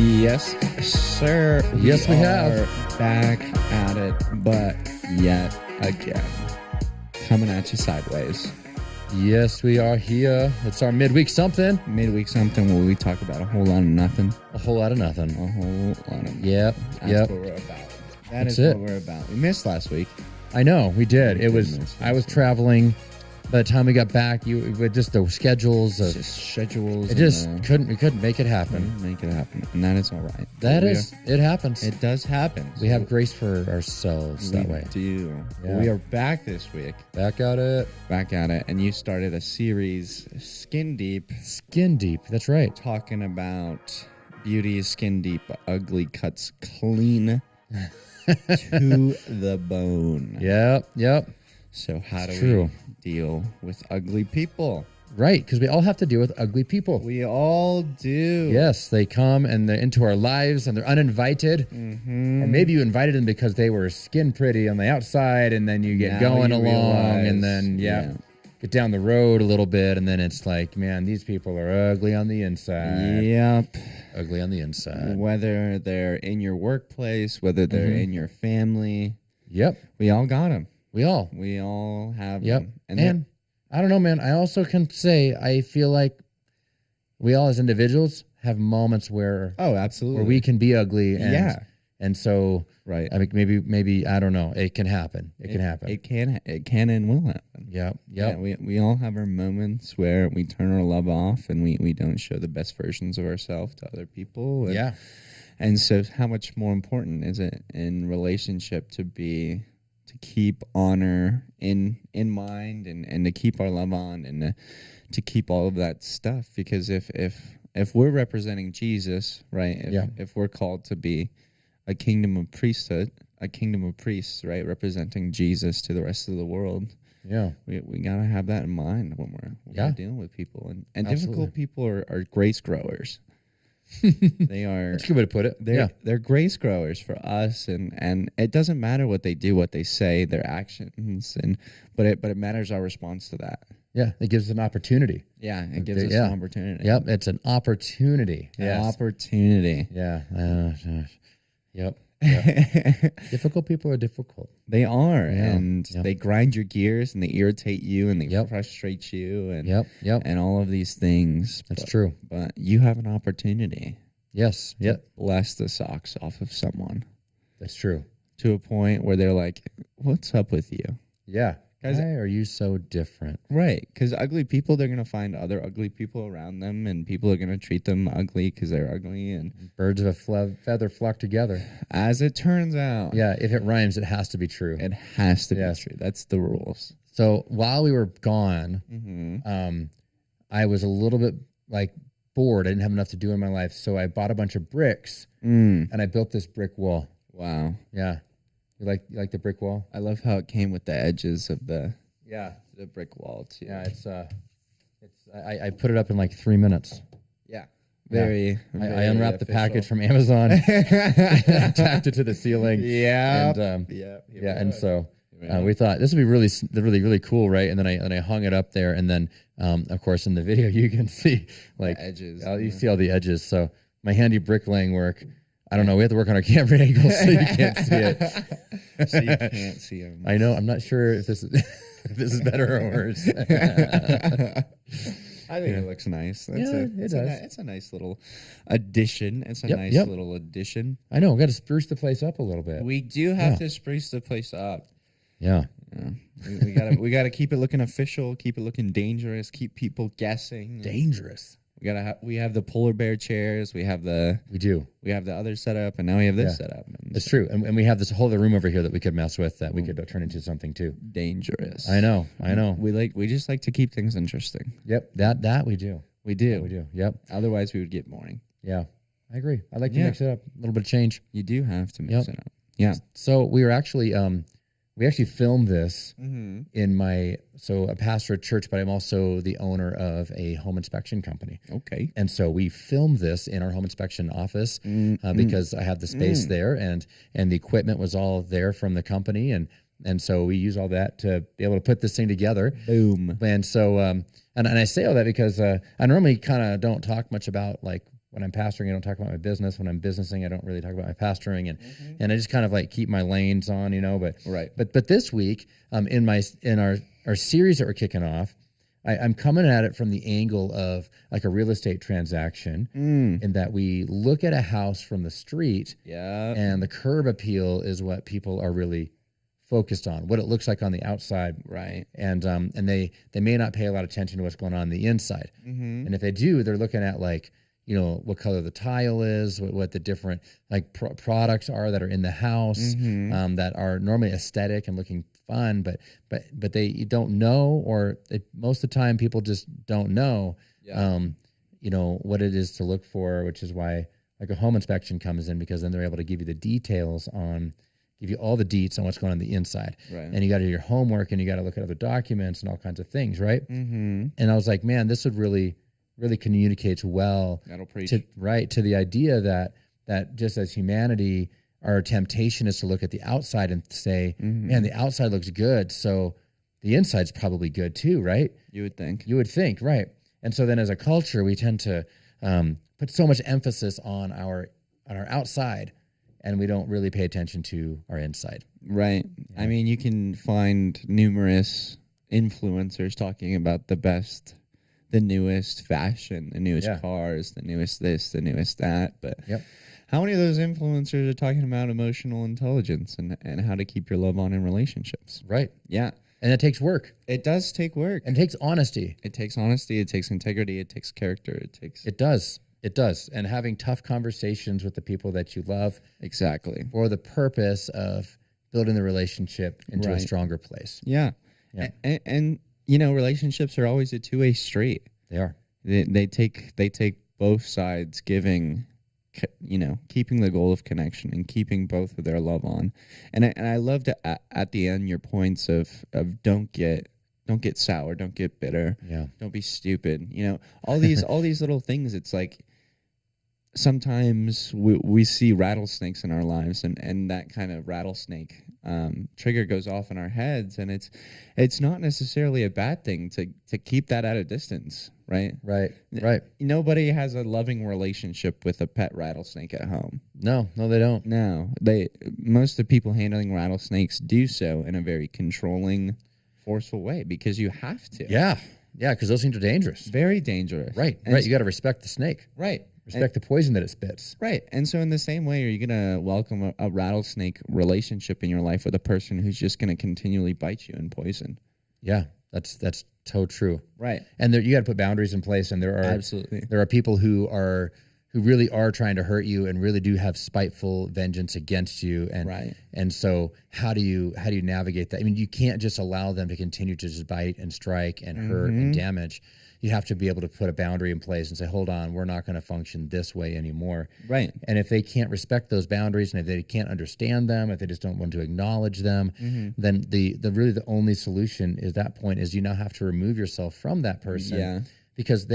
Yes, sir. Yes, we have. Back at it, but yet again. Coming at you sideways. Yes, we are here. It's our Midweek Something. Midweek Something where we talk about a whole lot of nothing. A whole lot of nothing. A whole lot of nothing. Yep. That's what we're about. That's what we're about. We missed last week. I know, we did. We It was, I was traveling. By the time we got back, with just the schedules of schedules. It just we couldn't make it happen. Make it happen, and that is all right. It happens. It does happen. We have grace for ourselves that way. We do. Yeah. We are back this week. Back at it. And you started a series, Skin Deep. Skin Deep. That's right. Talking about beauty, skin deep, ugly cuts clean to the bone. Yep. So how do we deal with ugly people? Right, because we all have to deal with ugly people. We all do. Yes, they come and they're into our lives and they're uninvited. Mm-hmm. Or maybe you invited them because they were skin pretty on the outside, and then you get going along and then, get down the road a little bit, and then it's like, man, these people are ugly on the inside. Yep. Ugly on the inside. Whether they're in your workplace, whether they're in your family. Yep. We all got them. We all have them. And I don't know, man. I also can say I feel like we all as individuals have moments where absolutely, where we can be ugly. And so right. I mean, maybe I don't know. It can happen. It can happen. It can and will happen. Yep. Yeah, we all have our moments where we turn our love off and we don't show the best versions of ourselves to other people. And, And so how much more important is it in relationship to keep honor in mind and to keep our love on and to keep all of that stuff? Because if we're representing Jesus, right? If we're called to be a kingdom of priesthood, a kingdom of priests, right, representing Jesus to the rest of the world. Yeah, we gotta have that in mind when we're dealing with people, and difficult people are grace growers. They are. That's a good way to put it. They're grace growers for us, and it doesn't matter what they do, what they say, their actions, but it matters our response to that. Yeah, it gives us an opportunity. Yeah, it gives us an opportunity. Yep, it's an opportunity. Opportunity. Yeah. Yep. Difficult people are difficult. They are, and they grind your gears, and they irritate you, and they frustrate you, and and all of these things. That's true. But you have an opportunity. Yes. To bless the socks off of someone. That's true. To a point where they're like, "What's up with you?" Yeah. Why are you so different? Right, because ugly people, they're going to find other ugly people around them, and people are going to treat them ugly because they're ugly. And birds of a feather flock together. As it turns out. Yeah, if it rhymes, it has to be true. It has to be true. That's the rules. So while we were gone, I was a little bit bored. I didn't have enough to do in my life, so I bought a bunch of bricks, and I built this brick wall. Wow. Yeah. You like the brick wall? I love how it came with the edges of the brick wall too. Yeah, I put it up in 3 minutes. Yeah. Very I unwrapped the package from Amazon, tacked it to the ceiling. And so we thought this would be really cool, right? And then I hung it up there, and then of course in the video you can see the edges. You see all the edges. So my handy bricklaying work. I don't know. We have to work on our camera angle so you can't see it. So you can't see them. I know. I'm not sure if this is better or worse. I think it looks nice. It's a nice little addition. It's a nice little addition. I know. We've got to spruce the place up a little bit. We do have to spruce the place up. Yeah. We gotta keep it looking official. Keep it looking dangerous. Keep people guessing. Dangerous. We have the polar bear chairs. We have the other setup, and now we have this setup. It's true, and we have this whole other room over here that we could mess with that we could turn into something too dangerous. I know. We just like to keep things interesting. Yep, that we do. We do. We do. Yep. Otherwise, we would get boring. Yeah, I agree. I like to mix it up, a little bit of change. You do have to mix it up. Yeah. So we were actually we actually filmed this in a pastor at church, but I'm also the owner of a home inspection company. Okay. And so we filmed this in our home inspection office because I have the space there and the equipment was all there from the company. And so we use all that to be able to put this thing together. Boom. And so, and I say all that because I normally kind of don't talk much about when I'm pastoring, I don't talk about my business. When I'm businessing, I don't really talk about my pastoring, and I just kind of like keep my lanes on, But this week, in our series that we're kicking off, I'm coming at it from the angle of like a real estate transaction, in that we look at a house from the street, and the curb appeal is what people are really focused on, what it looks like on the outside, right? And they may not pay a lot of attention to what's going on the inside, and if they do, they're looking at like, what color the tile is, what the different like products are that are in the house, that are normally aesthetic and looking fun, but they don't know, or most of the time people just don't know, what it is to look for, which is why like a home inspection comes in, because then they're able to give you the details give you all the deets on what's going on the inside. Right. And you got to do your homework, and you got to look at other documents and all kinds of things, right? And I was like, man, this would really communicates well to the idea that just as humanity, our temptation is to look at the outside and say, man, the outside looks good, so the inside's probably good too, right? You would think, right? And so then as a culture, we tend to put so much emphasis on our outside, and we don't really pay attention to our inside. Right. Yeah. I mean, you can find numerous influencers talking about the best, the newest fashion, the newest cars, the newest this, the newest that. But how many of those influencers are talking about emotional intelligence and how to keep your love on in relationships? Right. Yeah. And it takes work. It does take work. And it takes honesty. It takes honesty. It takes integrity. It takes character. It does. It does. And having tough conversations with the people that you love. Exactly. For the purpose of building the relationship into a stronger place. Yeah. And relationships are always a two-way street. They are. They take both sides giving, keeping the goal of connection and keeping both of their love on. And I loved at the end your points of don't get sour, don't get bitter, don't be stupid. All these little things. It's like sometimes we see rattlesnakes in our lives, and that kind of rattlesnake trigger goes off in our heads, and it's not necessarily a bad thing to keep that at a distance, right? Right. Nobody has a loving relationship with a pet rattlesnake at home. No, they don't. No, most of the people handling rattlesnakes do so in a very controlling, forceful way, because you have to. Yeah, because those things are dangerous. Very dangerous. Right. You got to respect the snake. Right. Respect the poison that it spits. Right. And so in the same way, are you going to welcome a rattlesnake relationship in your life with a person who's just going to continually bite you and poison? Yeah, that's so true. Right. And you got to put boundaries in place, and there are people who really are trying to hurt you and really do have spiteful vengeance against you. And so how do you navigate that? I mean, you can't just allow them to continue to just bite and strike and hurt and damage. You have to be able to put a boundary in place and say, hold on, we're not going to function this way anymore. Right. And if they can't respect those boundaries, and if they can't understand them, if they just don't want to acknowledge them, then the only solution is that point is you now have to remove yourself from that person. Yeah. Because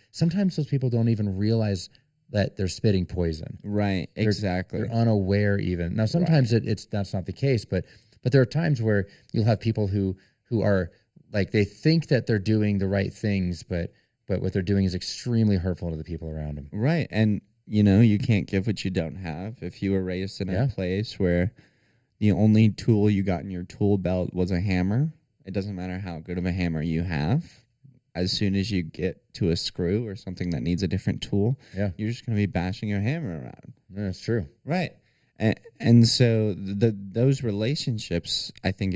sometimes those people don't even realize that they're spitting poison. Right. Exactly. They're unaware even. Now, sometimes that's not the case, but there are times where you'll have people who are like, they think that they're doing the right things, but what they're doing is extremely hurtful to the people around them. Right. And, you can't give what you don't have. If you were raised in a place where the only tool you got in your tool belt was a hammer, it doesn't matter how good of a hammer you have. As soon as you get to a screw or something that needs a different tool, you're just going to be bashing your hammer around. Yeah, that's true. Right. And so those relationships, I think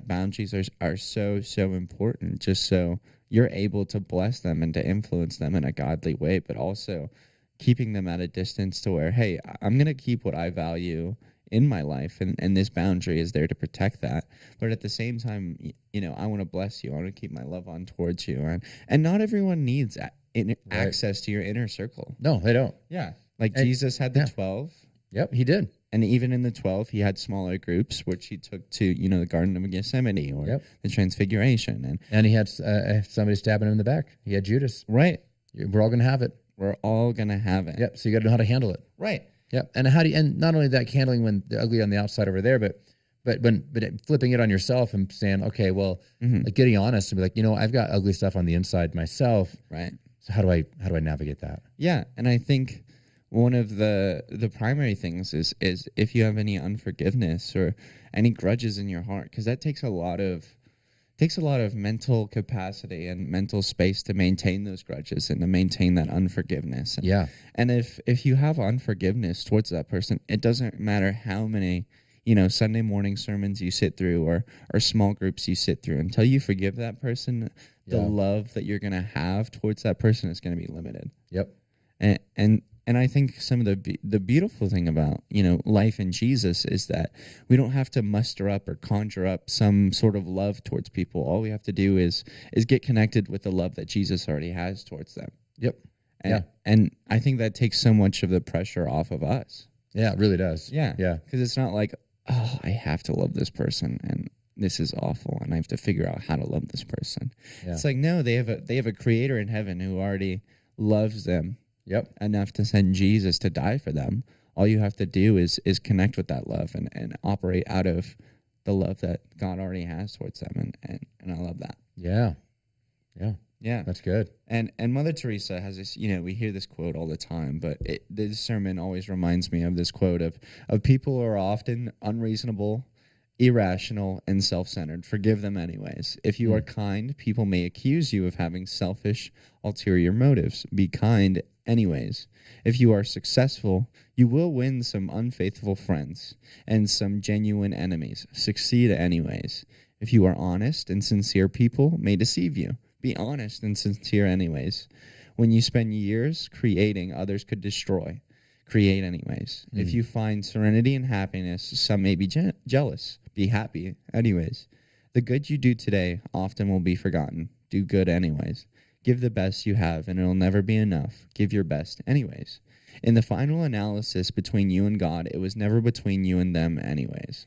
boundaries are so important, just so you're able to bless them and to influence them in a godly way, but also keeping them at a distance to where, hey, I'm going to keep what I value in my life, and this boundary is there to protect that. But at the same time, I want to bless you. I want to keep my love on towards you. And not everyone needs access to your inner circle. No, they don't. Yeah. Jesus had the 12. Yep, he did. And even in the 12, he had smaller groups, which he took to, the Garden of Gethsemane or the Transfiguration. And he had somebody stabbing him in the back. He had Judas. Right. We're all going to have it. We're all going to have it. Yep. So you got to know how to handle it. Right. Yep. And and not only that, handling when they're ugly on the outside over there, but flipping it on yourself and saying, okay, well, like getting honest and be like, I've got ugly stuff on the inside myself. Right. So how do I navigate that? Yeah, and I think one of the primary things is if you have any unforgiveness or any grudges in your heart, because that takes a lot of mental capacity and mental space to maintain those grudges and to maintain that unforgiveness. And if you have unforgiveness towards that person, it doesn't matter how many Sunday morning sermons you sit through or small groups you sit through, until you forgive that person, the love that you're going to have towards that person is going to be limited. And I think some of the beautiful thing about life in Jesus is that we don't have to muster up or conjure up some sort of love towards people. All we have to do is get connected with the love that Jesus already has towards them. And I think that takes so much of the pressure off of us. Yeah, it really does. Because it's not like, oh, I have to love this person and this is awful and I have to figure out how to love this person. It's like, no, they have a creator in heaven who already loves them enough to send Jesus to die for them. All you have to do is connect with that love and operate out of the love that God already has towards them. And I love that. Yeah. That's good. And Mother Teresa has this, we hear this quote all the time, but this sermon always reminds me of this quote of people who are often unreasonable, irrational, and self-centered. Forgive them anyways. If you are kind, people may accuse you of having selfish, ulterior motives. Be kind anyways. If you are successful, you will win some unfaithful friends and some genuine enemies. Succeed anyways. If you are honest and sincere, people may deceive you. Be honest and sincere anyways. When you spend years creating, others could destroy. Create anyways. If you find serenity and happiness, some may be jealous. Be happy anyways. The good you do today often will be forgotten. Do good anyways. Give the best you have, and it'll never be enough. Give your best anyways. In the final analysis between you and God, it was never between you and them anyways.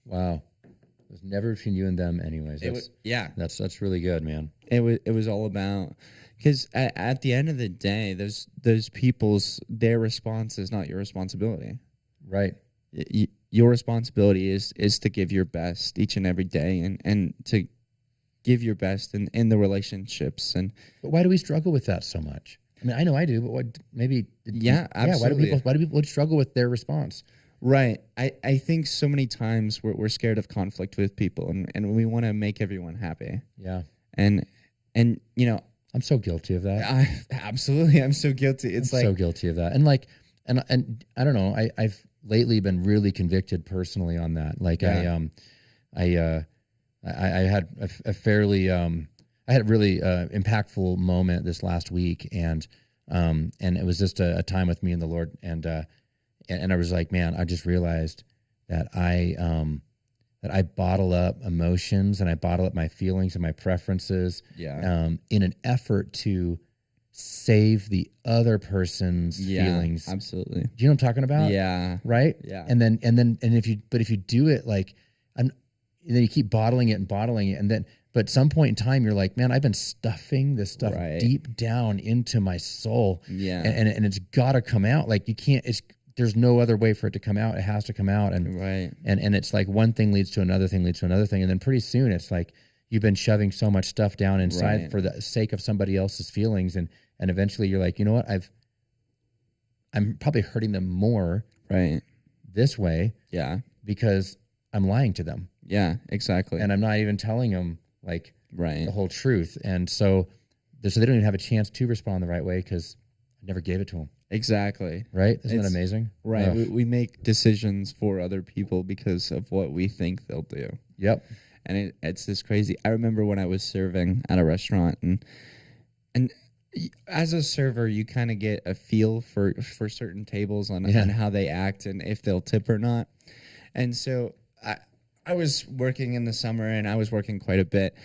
Wow. It was never between you and them anyways. That's really good, man. It was all about, because at the end of the day, those people's, their response is not your responsibility. Right. Your responsibility is to give your best each and every day and to give your best in the relationships. But why do we struggle with that so much? I mean, I know I do, but absolutely. Why do people struggle with their response? Right. I think so many times we're scared of conflict with people and we want to make everyone happy. Yeah. And I'm so guilty of that. Absolutely. I'm so guilty. I'm so guilty of that. And and I don't know, I've lately been really convicted personally on that. Like I had a fairly I had a really impactful moment this last week, and it was just a time with me and the Lord, and I was like, man, I just realized that I bottle up emotions and I bottle up my feelings and my preferences in an effort to save the other person's feelings. Absolutely. Do you know what I'm talking about? Yeah. Right? Yeah. And if you do it and then you keep bottling it, and then but at some point in time you're like, man, I've been stuffing this stuff deep down into my soul. Yeah. And it's gotta come out. Like you can't there's no other way for it to come out. It has to come out. And and it's like one thing leads to another thing, and then pretty soon it's like you've been shoving so much stuff down inside for the sake of somebody else's feelings, and eventually you're like, you know what, I'm probably hurting them more this way. Yeah. Because I'm lying to them. Yeah, exactly. And I'm not even telling them the whole truth. And so they don't even have a chance to respond the right way because I never gave it to them. Exactly. Right? Isn't that amazing? Right. We make decisions for other people because of what we think they'll do. Yep. And it's this crazy. I remember when I was serving at a restaurant, and as a server, you kind of get a feel for certain tables on how they act and if they'll tip or not. And so I was working in the summer, and I was working quite a bit,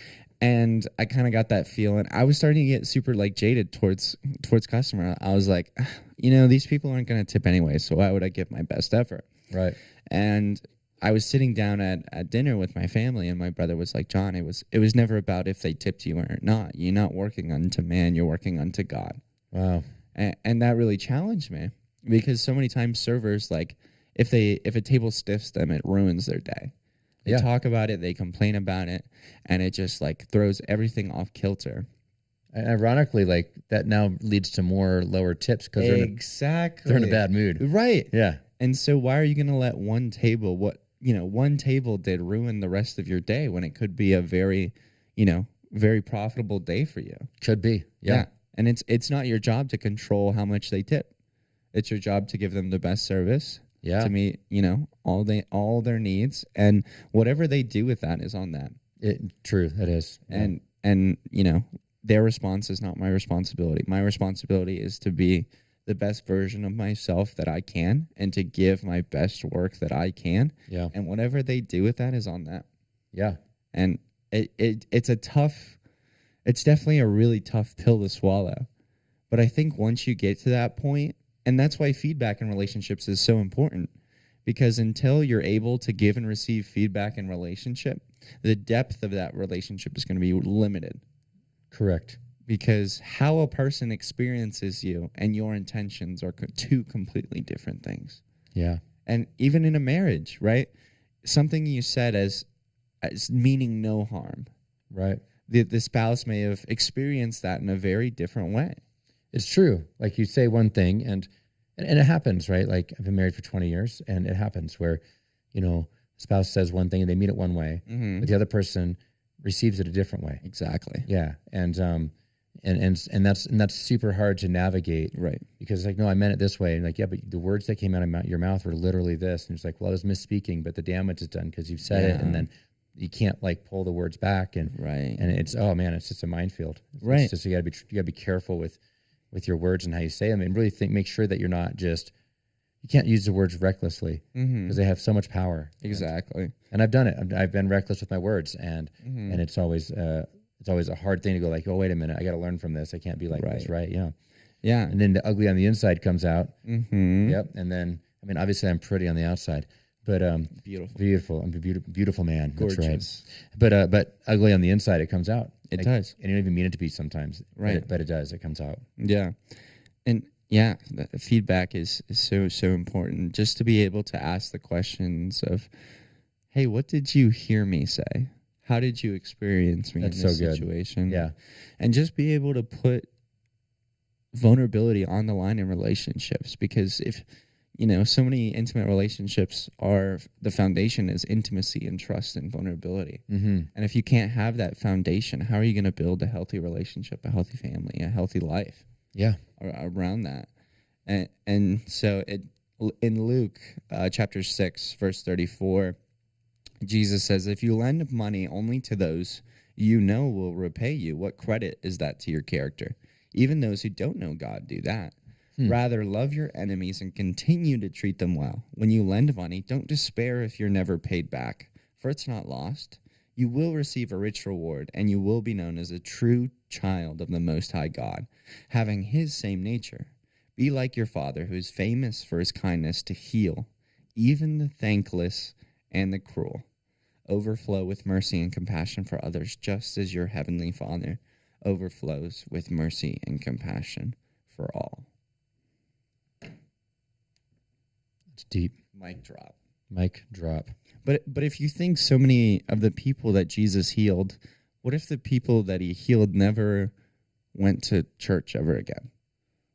and I kind of got that feel, and I was starting to get super jaded towards customer. I was like, these people aren't going to tip anyway, so why would I give my best effort? Right. And I was sitting down at dinner with my family, and my brother was like, John, it was never about if they tipped you or not. You're not working unto man, you're working unto God. Wow. And that really challenged me, because so many times servers, if a table stiffs them, it ruins their day. They talk about it, they complain about it, and it just throws everything off kilter. And ironically, like that now leads to more lower tips because they're in a bad mood. Right. Yeah. And so why are you going to let one table, one table did ruin the rest of your day when it could be a very, very profitable day for you? Could be. Yeah. And it's not your job to control how much they tip. It's your job to give them the best service. Yeah. To meet, all their needs, and whatever they do with that is on them. True, that is. Yeah. And their response is not my responsibility. My responsibility is to be the best version of myself that I can, and to give my best work that I can. Yeah. And whatever they do with that is on them. Yeah. And it's definitely a really tough pill to swallow. But I think once you get to that point, and that's why feedback in relationships is so important, because until you're able to give and receive feedback in relationship, the depth of that relationship is going to be limited. Correct. Because how a person experiences you and your intentions are two completely different things. Yeah. And even in a marriage, right? Something you said as meaning no harm. Right. The spouse may have experienced that in a very different way. It's true. Like you say one thing and it happens, right? Like I've been married for 20 years and it happens where, spouse says one thing and they mean it one way, but the other person receives it a different way. Exactly. Yeah. And that's super hard to navigate. Right. Because it's like, no, I meant it this way. And like, yeah, but the words that came out of your mouth were literally this. And it's like, well, I was misspeaking, but the damage is done because you've said it. And then you can't like pull the words back. And it's, oh man, it's just a minefield. Right. It's just, you gotta be careful with your words and how you say them, and really make sure that you're not just, you can't use the words recklessly because they have so much power. Exactly. And I've done it. I've been reckless with my words, and it's always a hard thing to go like, oh, wait a minute, I got to learn from this. I can't be like this, right? Yeah. Yeah. And then the ugly on the inside comes out. Yep. And then, I mean, obviously I'm pretty on the outside, but beautiful. I'm a beautiful man. Gorgeous. That's right. But ugly on the inside, it comes out. It does. And you don't even mean it to be sometimes. Right. But it does. It comes out. Yeah. And yeah, the feedback is so important, just to be able to ask the questions of, hey, what did you hear me say? How did you experience me in this situation? Yeah. And just be able to put vulnerability on the line in relationships, because if, so many intimate relationships the foundation is intimacy and trust and vulnerability. And if you can't have that foundation, how are you going to build a healthy relationship, a healthy family, a healthy life? Yeah. Around that. And so in Luke chapter 6, verse 34, Jesus says, if you lend money only to those will repay you, what credit is that to your character? Even those who don't know God do that. Rather, love your enemies and continue to treat them well. When you lend money, don't despair if you're never paid back, for it's not lost. You will receive a rich reward, and you will be known as a true child of the Most High God, having His same nature. Be like your Father, who is famous for His kindness to heal, even the thankless and the cruel. Overflow with mercy and compassion for others, just as your Heavenly Father overflows with mercy and compassion for all. It's deep. Mic drop. Mic drop. But if you think so many of the people that Jesus healed, what if the people that He healed never went to church ever again,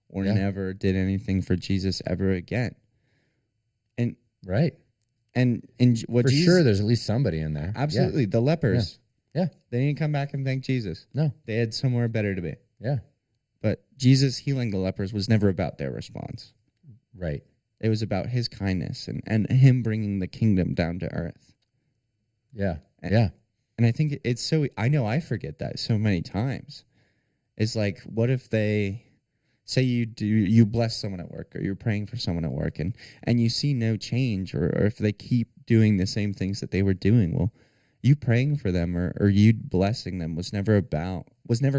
or never did anything for Jesus ever again? And right. And what for sure, there's at least somebody in there. Absolutely, the lepers. Yeah, they didn't come back and thank Jesus. No, they had somewhere better to be. Yeah, but Jesus healing the lepers was never about their response. Right. It was about His kindness and Him bringing the kingdom down to earth. Yeah. And I think it's so, I know I forget that so many times. It's like, what if they say you bless someone at work, or you're praying for someone at work, and you see no change, or if they keep doing the same things that they were doing, well, you praying for them or you blessing them was never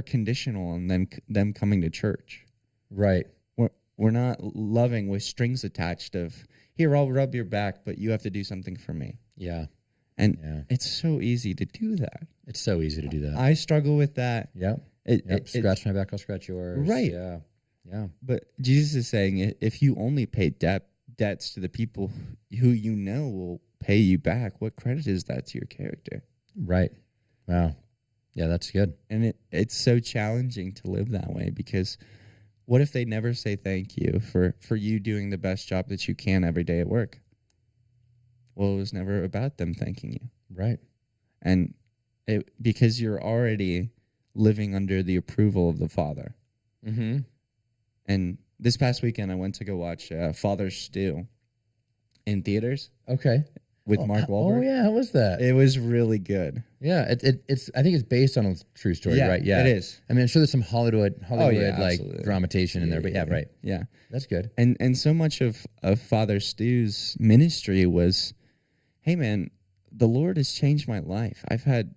conditional on them coming to church. Right. We're not loving with strings attached of, here, I'll rub your back, but you have to do something for me. Yeah. And it's so easy to do that. It's so easy to do that. I struggle with that. Yep. Scratch my back, I'll scratch yours. Right. Yeah. But Jesus is saying, if you only pay debts to the people who will pay you back, what credit is that to your character? Right. Wow. Yeah, that's good. And it's so challenging to live that way, because what if they never say thank you for you doing the best job that you can every day at work? Well, it was never about them thanking you. Right. And because you're already living under the approval of the Father. Mm-hmm. And this past weekend, I went to go watch Father's Stew in theaters. Okay. With Mark Wahlberg. Oh yeah, how was that? It was really good. Yeah, it's. I think it's based on a true story, right? Yeah, it is. I mean, I'm sure there's some Hollywood like absolutely. dramatization in there, but right. Yeah, that's good. And so much of Father Stu's ministry was, hey man, the Lord has changed my life. I've had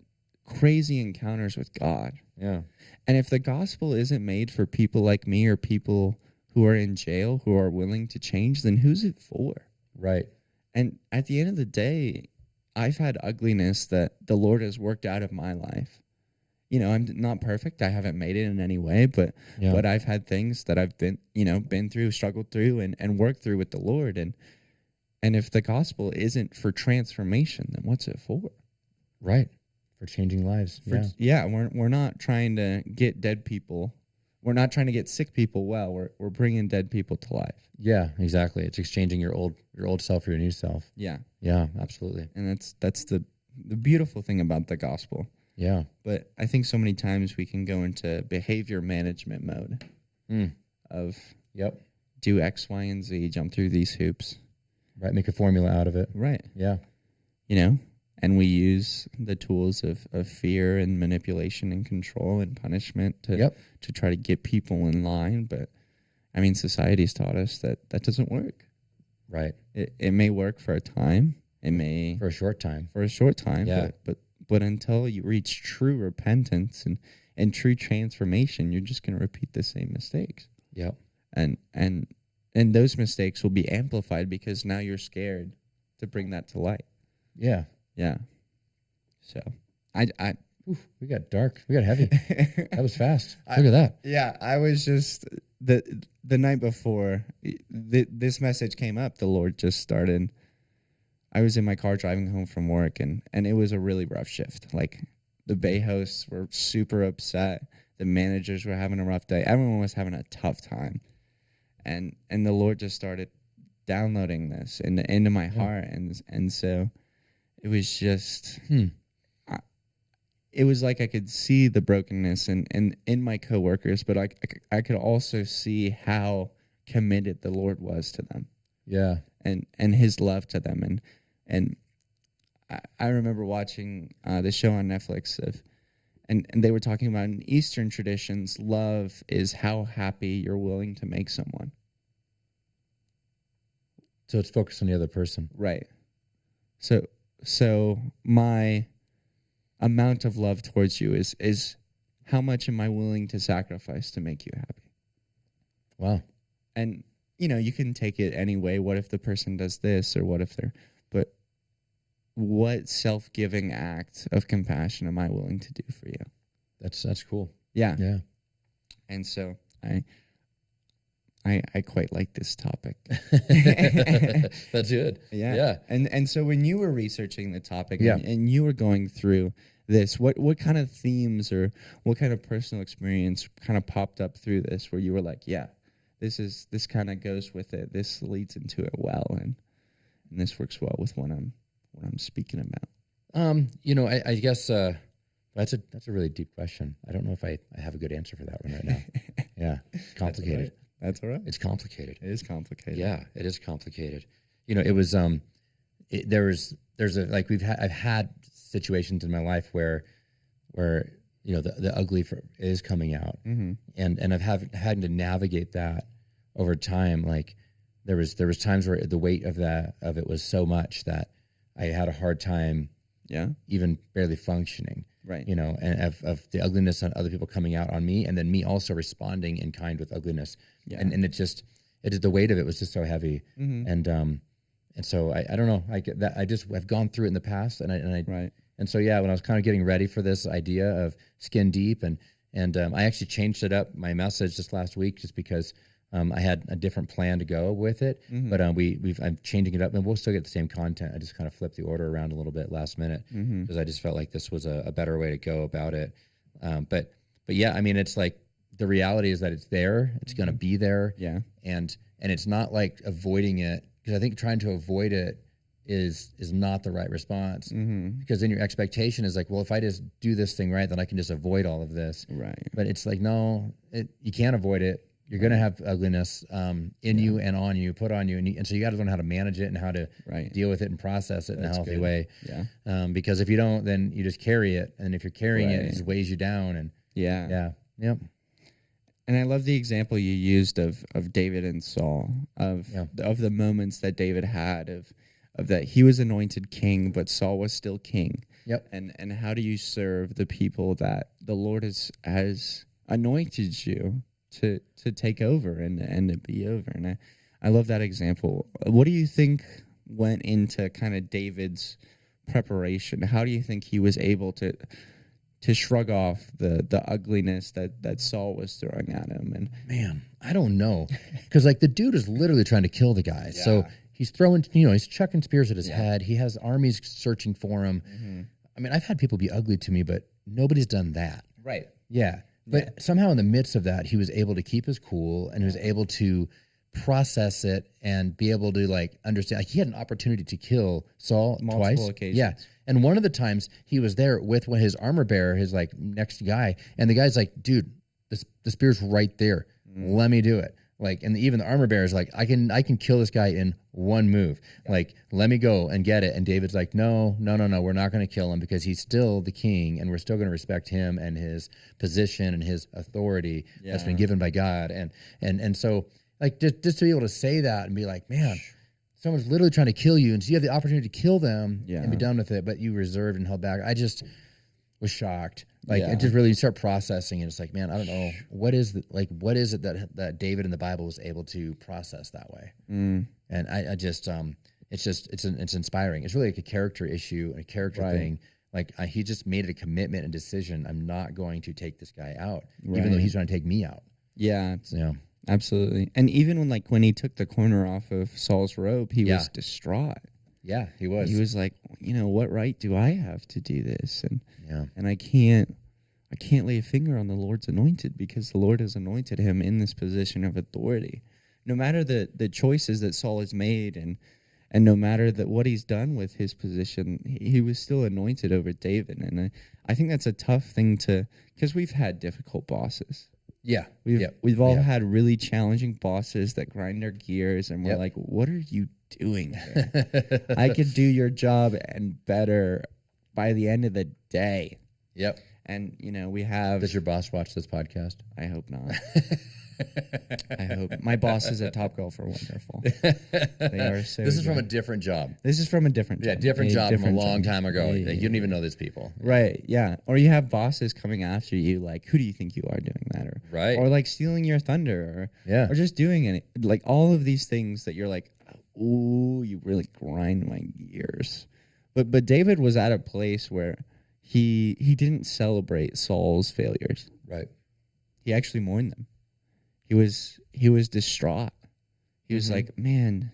crazy encounters with God. Yeah. And if the gospel isn't made for people like me or people who are in jail who are willing to change, then who's it for? Right. And at the end of the day, I've had ugliness that the Lord has worked out of my life. You know, I'm not perfect. I haven't made it in any way, but I've had things that I've been through, struggled through, and worked through with the Lord. And if the gospel isn't for transformation, then what's it for? Right. For changing lives. We're not trying to get dead people. We're not trying to get sick people well. We're bringing dead people to life. Yeah, exactly. It's exchanging your old self for your new self. Yeah. Yeah, absolutely. And that's the beautiful thing about the gospel. Yeah. But I think so many times we can go into behavior management mode of do X, Y, and Z, jump through these hoops. Right, make a formula out of it. Right. Yeah. You know, and we use the tools of fear and manipulation and control and punishment to try to get people in line. But I mean, society's taught us that doesn't work. Right. It may work for a time. It may for a short time. Yeah. But until you reach true repentance and true transformation, you're just going to repeat the same mistakes. Yep. And those mistakes will be amplified because now you're scared to bring that to light. Yeah. Yeah. So we got dark. We got heavy. That was fast. Look at that. Yeah. I was just the night before this message came up, the Lord just started. I was in my car driving home from work, and it was a really rough shift. Like, the Bay hosts were super upset. The managers were having a rough day. Everyone was having a tough time. And the Lord just started downloading this into my heart. And so it was just, it was like I could see the brokenness in my coworkers, but I could also see how committed the Lord was to them. Yeah. And his love to them. And I remember watching the show on Netflix and they were talking about in Eastern traditions, love is how happy you're willing to make someone. So it's focused on the other person. Right. So my amount of love towards you is how much am I willing to sacrifice to make you happy? Wow. And, you know, you can take it any way. What if the person does this, or what if but what self-giving act of compassion am I willing to do for you? That's cool. Yeah. Yeah. And so I quite like this topic. That's good. Yeah. Yeah. And so when you were researching the topic and you were going through this, what kind of themes or what kind of personal experience kind of popped up through this where you were like, yeah, this kind of goes with it. This leads into it well, and this works well with what I'm speaking about. You know, I guess that's a really deep question. I don't know if I have a good answer for that one right now. Yeah, it's complicated. That's all right. It's complicated. It is complicated. Yeah, it is complicated. You know, it was I've had situations in my life where you know the ugly is coming out, and I've had to navigate that over time. Like there was times where the weight of it was so much that I had a hard time, even barely functioning. Right. You know, and of the ugliness on other people coming out on me, and then me also responding in kind with ugliness. Yeah. And the weight of it was just so heavy. And so I don't know. I've gone through it in the past, and so when I was kind of getting ready for this idea of skin deep, and I actually changed it up, my message this last week, just because I had a different plan to go with it, but I'm changing it up, and we'll still get the same content. I just kind of flipped the order around a little bit last minute because I just felt like this was a better way to go about it. But yeah, I mean, it's like the reality is that it's there, it's going to be there, and it's not like avoiding it, because I think trying to avoid it is not the right response, because then your expectation is like, well, if I just do this thing right, then I can just avoid all of this. Right. But it's like, no, you can't avoid it. You're going to have ugliness in you and on you, put on you. And so you got to learn how to manage it and how to deal with it and process it in a healthy way. Yeah. Because if you don't, then you just carry it. And if you're carrying it, it just weighs you down. And Yep. And I love the example you used of David and Saul, of the moments that David had of that he was anointed king, but Saul was still king. Yep. And how do you serve the people that the Lord has anointed you to take over and to be over? And I love that example. What do you think went into kind of David's preparation? How do you think he was able to shrug off the ugliness that Saul was throwing at him? And man, I don't know, because like the dude is literally trying to kill the guy. So he's throwing, he's chucking spears at his head. He has armies searching for him. I mean, I've had people be ugly to me, but nobody's done that. Right. Yeah. But somehow in the midst of that, he was able to keep his cool, and he was able to process it and be able to like understand. Like, he had an opportunity to kill Saul multiple twice. occasions. Yeah. And one of the times he was there with his armor bearer, his like next guy, and the guy's like, dude, the spear's right there. Let me do it. Like, and even the armor bearer is like, I can kill this guy in one move. Like, let me go and get it. And David's like, no, we're not going to kill him, because he's still the king, and we're still going to respect him and his position and his authority that's been given by God. And so like just to be able to say that and be like, man, someone's literally trying to kill you, and so you have the opportunity to kill them and be done with it, but you reserved and held back. I just was shocked. Like, it just really, you start processing, and it's like, man, I don't know, what is it that David in the Bible was able to process that way? And I just, it's inspiring. It's really like a character issue and a character thing. Like, he just made it a commitment and decision. I'm not going to take this guy out, even though he's trying to take me out. Yeah. So, absolutely. And even when he took the corner off of Saul's robe, he was distraught. Yeah, he was. He was like, what right do I have to do this? And I can't lay a finger on the Lord's anointed, because the Lord has anointed him in this position of authority. No matter the choices that Saul has made, and no matter what he's done with his position, he was still anointed over David. And I think that's a tough thing because we've had difficult bosses. Yeah. We've all had really challenging bosses that grind our gears, and we're like, what are you doing here? I could do your job and better by the end of the day. Yep. And, we have... Does your boss watch this podcast? I hope not. I hope. My bosses at Topgolf are wonderful. They are so This is from a different job. This is from a different job. Yeah, different job from a long time ago. Yeah. You don't even know these people. Right, yeah. Or you have bosses coming after you, like, who do you think you are doing that? Or like stealing your thunder, or just doing it. Like, all of these things that you're like, ooh, you really grind my gears. But David was at a place where he didn't celebrate Saul's failures. Right. He actually mourned them. He was distraught. He was like, man,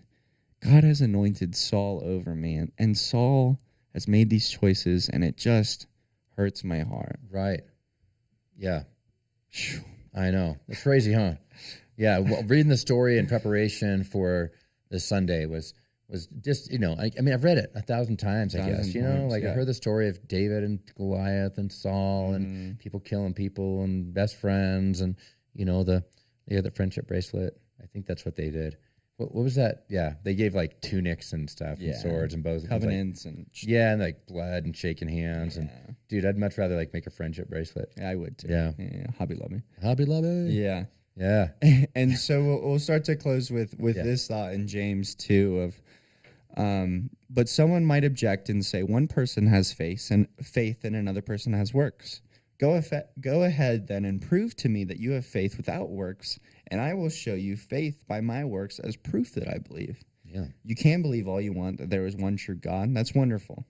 God has anointed Saul over me, and Saul has made these choices, and it just hurts my heart. Right. Yeah. I know. It's crazy, huh? Yeah. Well, reading the story in preparation for this Sunday was just, I mean, I've read it 1,000 times, I guess, I heard the story of David and Goliath and Saul and people killing people and best friends, and, the friendship bracelet. I think that's what they did. What was that? Yeah. They gave like tunics and stuff and swords and bows. Covenants and like blood and shaking hands. And dude, I'd much rather like make a friendship bracelet. Yeah, I would too. Yeah. Hobby Lobby. Hobby Lobby. Yeah. Yeah. And so we'll start to close with this thought in James 2 of, but someone might object and say one person has faith and another person has works. Go ahead then and prove to me that you have faith without works, and I will show you faith by my works as proof that I believe. Yeah. You can believe all you want that there is one true God. That's wonderful.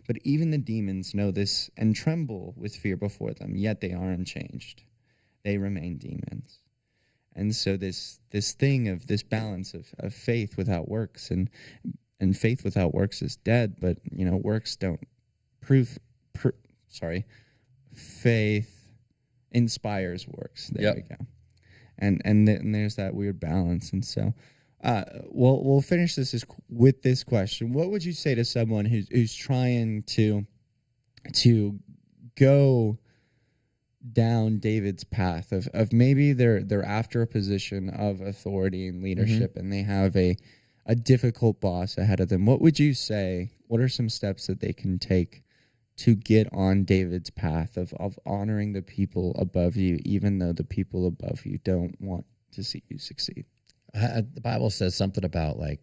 But even the demons know this and tremble with fear before them, yet they are unchanged. They remain demons. And so this thing of this balance of faith without works, and faith without works is dead, but works don't faith inspires works. There we go. And there's that weird balance. And so we'll finish this with this question. What would you say to someone who's trying to go down David's path of maybe they're after a position of authority and leadership, and they have a difficult boss ahead of them? What would you say? What are some steps that they can take to get on David's path of honoring the people above you, even though the people above you don't want to see you succeed? The Bible says something about like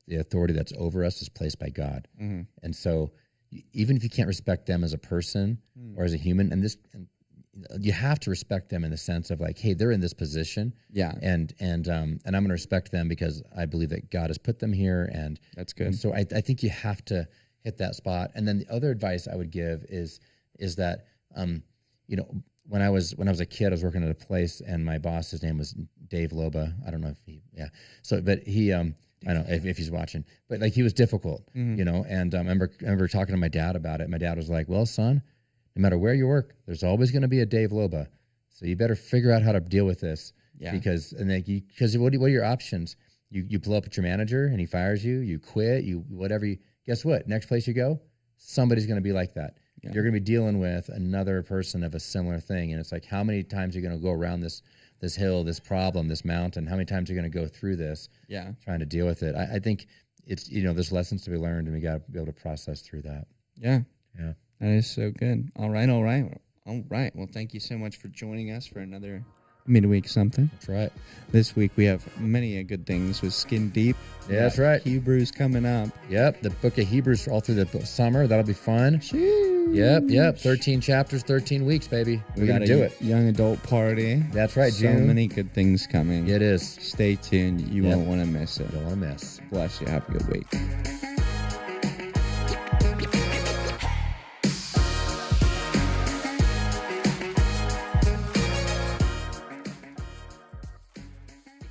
the authority that's over us is placed by God. And so even if you can't respect them as a person or as a human, and you have to respect them in the sense of like, hey, they're in this position. Yeah. And I'm going to respect them because I believe that God has put them here. And that's good. And so I think you have to hit that spot. And then the other advice I would give is that, when I was a kid, I was working at a place, and my boss, his name was Dave Loba. I don't know if but he, I don't know if he's watching, but like he was difficult, and I remember talking to my dad about it. My dad was like, well, son, no matter where you work, there's always going to be a Dave Loba. So you better figure out how to deal with this. Yeah. Because what are your options? You blow up at your manager and he fires you, you quit, guess what? Next place you go, somebody's going to be like that. Yeah. You're going to be dealing with another person of a similar thing. And it's like, how many times are you going to go around this hill, this problem, this mountain? How many times are you going to go through this? Yeah. Trying to deal with it. I think it's, there's lessons to be learned, and we got to be able to process through that. Yeah. Yeah. That is so good. All right. Well, thank you so much for joining us for another Midweek Something. That's right. This week we have many good things with Skin Deep. Yeah, that's right. Hebrews coming up. Yep. The book of Hebrews all through the summer. That'll be fun. Sheesh. Yep. 13 chapters, 13 weeks, baby. We're going to do it. Young adult party. That's right, June. So many good things coming. It is. Stay tuned. You won't want to miss it. Don't want to miss. Bless you. Have a good week.